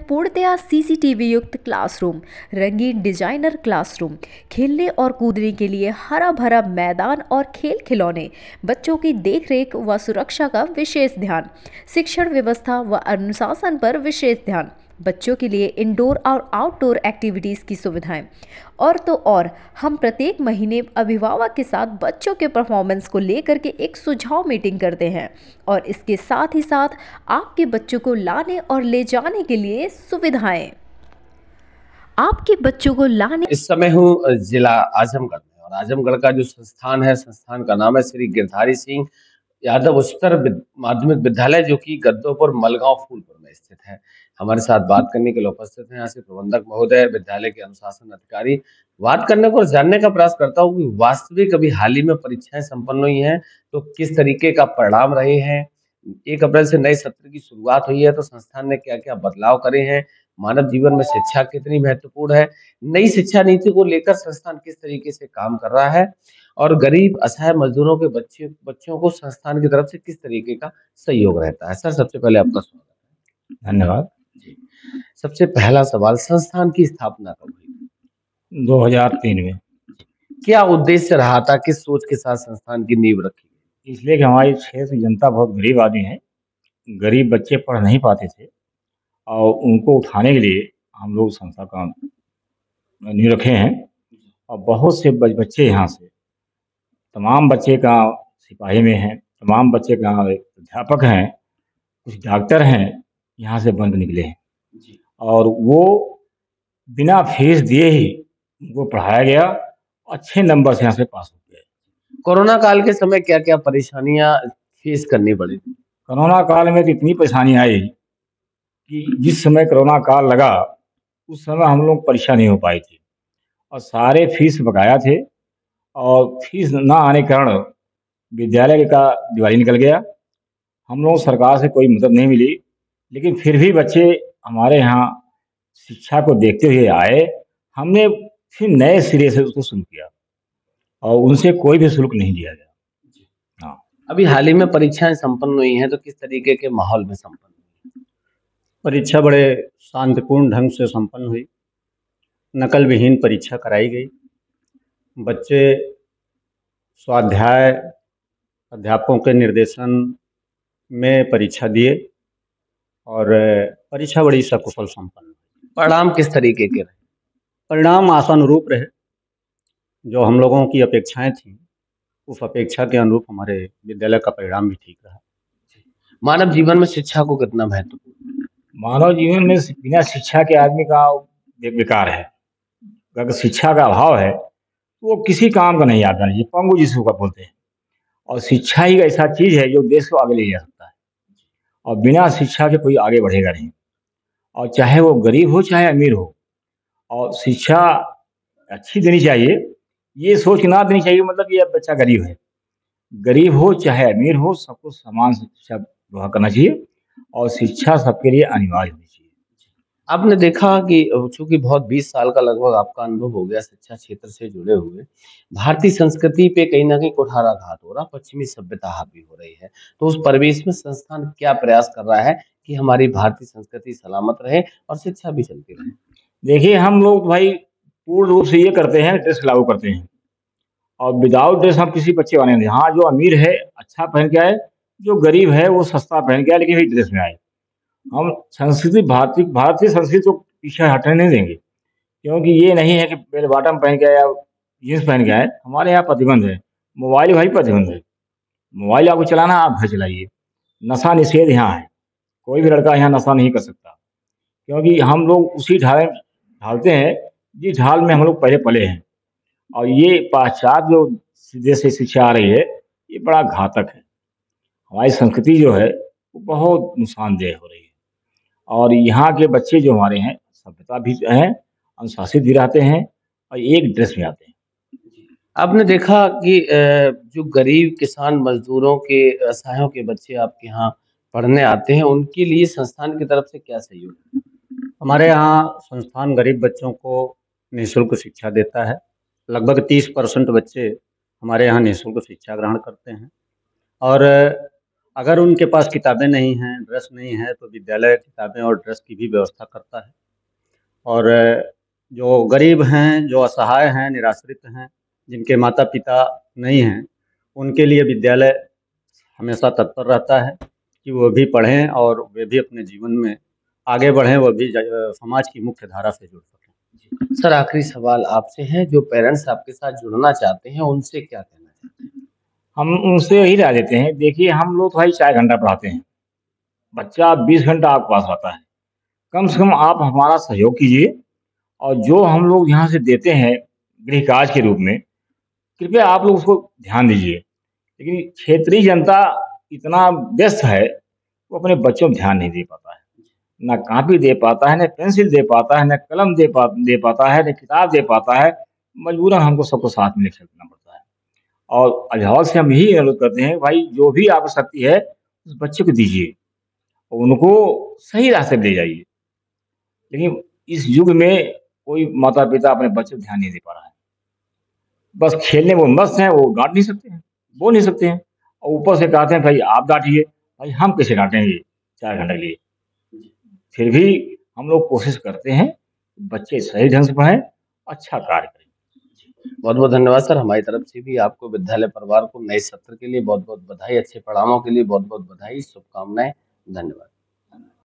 पूर्णतया सीसीटीवी युक्त क्लासरूम, रंगीन डिजाइनर क्लासरूम, खेलने और कूदने के लिए हरा भरा मैदान और खेल खिलौने, बच्चों की देखरेख व सुरक्षा का विशेष ध्यान, शिक्षण व्यवस्था व अनुशासन पर विशेष ध्यान, बच्चों के लिए इंडोर और आउटडोर एक्टिविटीज़ की सुविधाएं। और तो और हम प्रत्येक महीने अभिभावक के साथ बच्चों के परफॉर्मेंस को लेकर के एक सुझाव मीटिंग करते हैं और इसके साथ ही साथ आपके बच्चों को लाने और ले जाने के लिए सुविधाएं। आपके बच्चों को लाने इस समय हूँ जिला आजमगढ़ में, और आजमगढ़ का जो संस्थान है, संस्थान का नाम है श्री गिरधारी सिंह यादव उच्चतर माध्यमिक विद्यालय, जो कि गद्दोपुर मलगांव फूलपुर में स्थित है। हमारे साथ बात करने के लिए उपस्थित हैं यहाँ से प्रबंधक महोदय, विद्यालय के अनुशासन अधिकारी। बात करने को और जानने का प्रयास करता हूँ कि वास्तविक अभी हाल ही में परीक्षाएं संपन्न हुई हैं, तो किस तरीके का परिणाम रहे हैं। 1 अप्रैल से नए सत्र की शुरुआत हुई है, तो संस्थान ने क्या क्या बदलाव करे हैं, मानव जीवन में शिक्षा कितनी महत्वपूर्ण है, नई शिक्षा नीति को लेकर संस्थान किस तरीके से काम कर रहा है, और गरीब असहाय मजदूरों के बच्चों को संस्थान की तरफ से किस तरीके का सहयोग रहता है। सर, सबसे पहले आपका स्वागत है। धन्यवाद जी। सबसे पहला सवाल, संस्थान की स्थापना कब हुई? 2003 में। क्या उद्देश्य रहा था, किस सोच के साथ संस्थान की नींव रखी गई? इसलिए कि हमारी क्षेत्र की जनता बहुत गरीब आदमी है, गरीब बच्चे पढ़ नहीं पाते थे और उनको उठाने के लिए हम लोग संस्था का नींव रखे हैं। और बहुत से बच्चे यहाँ से, तमाम बच्चे का सिपाही में हैं, तमाम बच्चे का अध्यापक हैं, कुछ डॉक्टर हैं, यहाँ से बन के निकले हैं। और वो बिना फीस दिए ही उनको पढ़ाया गया, अच्छे नंबर से यहाँ से पास हो गए। कोरोना काल के समय क्या क्या परेशानियां फेस करनी पड़ी? कोरोना काल में तो इतनी परेशानी आई कि जिस समय कोरोना काल लगा उस समय हम लोग परीक्षा नहीं हो पाई थी और सारे फीस बकाया थे, और फीस ना आने के कारण विद्यालय का दिवाली निकल गया। हम लोग सरकार से कोई मदद नहीं मिली, लेकिन फिर भी बच्चे हमारे यहाँ शिक्षा को देखते हुए आए। हमने फिर नए सिरे से उसको शुरू किया और उनसे कोई भी शुल्क नहीं लिया गया। हाँ, अभी हाल ही में परीक्षाएं संपन्न हुई हैं, तो किस तरीके के माहौल में संपन्न हुई? परीक्षा बड़े शांतिपूर्ण ढंग से संपन्न हुई। नकल विहीन परीक्षा कराई गई। बच्चे स्वाध्याय अध्यापकों के निर्देशन में परीक्षा दिए और परीक्षा बड़ी सकुशल संपन्न हुई। परिणाम किस तरीके के रहे? परिणाम आशानुरूप रहे। जो हम लोगों की अपेक्षाएं थी, उस अपेक्षा के अनुरूप हमारे विद्यालय का परिणाम भी ठीक रहा। मानव जीवन में शिक्षा को कितना महत्वपूर्ण? मानव जीवन में बिना शिक्षा के आदमी का बेकार है। अगर शिक्षा का अभाव है तो वो किसी काम का नहीं आता, नहीं पंगु जिसको बोलते हैं। और शिक्षा ही ऐसा चीज है जो देश को आगे ले जा सकता है, और बिना शिक्षा के कोई आगे बढ़ेगा नहीं। और चाहे वो गरीब हो चाहे अमीर हो, और शिक्षा अच्छी देनी चाहिए। ये सोच ना देनी चाहिए मतलब ये बच्चा गरीब है। गरीब हो चाहे अमीर हो, सबको समान शिक्षा ग्रहण करना चाहिए और शिक्षा सबके लिए अनिवार्य होनी चाहिए। आपने देखा कि चूंकि बहुत 20 साल का लगभग आपका अनुभव हो गया शिक्षा क्षेत्र से जुड़े हुए, भारतीय संस्कृति पे कहीं ना कहीं कुठाराघात हो रहा, पश्चिमी सभ्यता हावी हो रही है, तो उस परिवेश में संस्थान क्या प्रयास कर रहा है कि हमारी भारतीय संस्कृति सलामत रहे और शिक्षा भी चलती रहे? देखिए, हम लोग भाई पूर्ण रूप से ये करते हैं, ड्रेस लागू करते हैं, और विदाउट ड्रेस हम किसी बच्चे को नहीं देते। हाँ, जो अमीर है अच्छा पहन के आए, जो गरीब है वो सस्ता पहन के आए, लेकिन ड्रेस में आए। हम संस्कृति भारतीय संस्कृति को पीछे हटने नहीं देंगे, क्योंकि ये नहीं है कि बेल बॉटम पहन के आए या जींस पहन के आए। हमारे यहाँ प्रतिबंध है, मोबाइल भाई प्रतिबंध है। मोबाइल आपको चलाना, आप घर चलाइए। नशा निषेध यहाँ है, कोई भी लड़का यहाँ नशा नहीं कर सकता, क्योंकि हम लोग उसी ढालते हैं जिस ढाल में हम लोग पहले पले हैं। और ये पाश्चात्य जो देश से शिक्षा आ रही है, ये बड़ा घातक है। हमारी संस्कृति जो है वो बहुत नुकसानदेह हो रही है, और यहाँ के बच्चे जो हमारे हैं सभ्यता भी हैं, अनुशासित भी रहते हैं और एक ड्रेस में आते हैं। आपने देखा कि जो गरीब किसान मजदूरों के असहायों के बच्चे आपके यहाँ पढ़ने आते हैं, उनके लिए संस्थान की तरफ से क्या सहयोग है? हमारे यहाँ संस्थान गरीब बच्चों को निःशुल्क शिक्षा देता है। लगभग 30% बच्चे हमारे यहाँ निःशुल्क शिक्षा ग्रहण करते हैं, और अगर उनके पास किताबें नहीं हैं, ड्रेस नहीं है, तो विद्यालय किताबें और ड्रेस की भी व्यवस्था करता है। और जो गरीब हैं, जो असहाय हैं, निराश्रित हैं, जिनके माता-पिता नहीं हैं, उनके लिए विद्यालय हमेशा तत्पर रहता है कि वो भी पढ़ें और वे भी अपने जीवन में आगे बढ़ें, वो भी समाज की मुख्य धारा से जुड़ सकें। सर, आखिरी सवाल आपसे है, जो पेरेंट्स आपके साथ जुड़ना चाहते हैं, उनसे क्या कहना चाहते हैं? हम उनसे यही राय देते हैं, देखिए हम लोग तो भाई 4 घंटा पढ़ाते हैं, बच्चा 20 घंटा आपके पास आता है। कम से कम आप हमारा सहयोग कीजिए और जो हम लोग यहाँ से देते हैं गृह कार्य के रूप में, कृपया आप लोग उसको ध्यान दीजिए। लेकिन क्षेत्रीय जनता इतना व्यस्त है, वो अपने बच्चों पे ध्यान नहीं दे पाता है। ना कॉपी दे पाता है, ना पेंसिल दे पाता है, ना कलम दे पाता है, ना किताब दे पाता है। मजबूरन हमको सबको साथ में लेकर चलना पड़ता है। और अभिभावक से हम यही अनुरोध करते हैं, भाई जो भी आपको शक्ति है, उस बच्चे को दीजिए और उनको सही रास्ते पे ले जाइए। लेकिन इस युग में कोई माता-पिता अपने बच्चे पे ध्यान नहीं दे पा रहा है। बस खेलने में वो मस्त हैं, वो डाँट नहीं सकते हैं, बोल नहीं सकते हैं और ऊपर से कहते हैं भाई आप डाँटिए। भाई हम कैसे डाँटेंगे 4 घंटे के लिए? फिर भी हम लोग कोशिश करते हैं, बच्चे सही ढंग से पढ़ें, अच्छा कार्य करें। बहुत-बहुत धन्यवाद सर, हमारी तरफ से भी आपको विद्यालय परिवार को नए सत्र के लिए बहुत-बहुत बधाई, अच्छे परिणामों के लिए बहुत-बहुत बधाई, शुभकामनाएँ। धन्यवाद।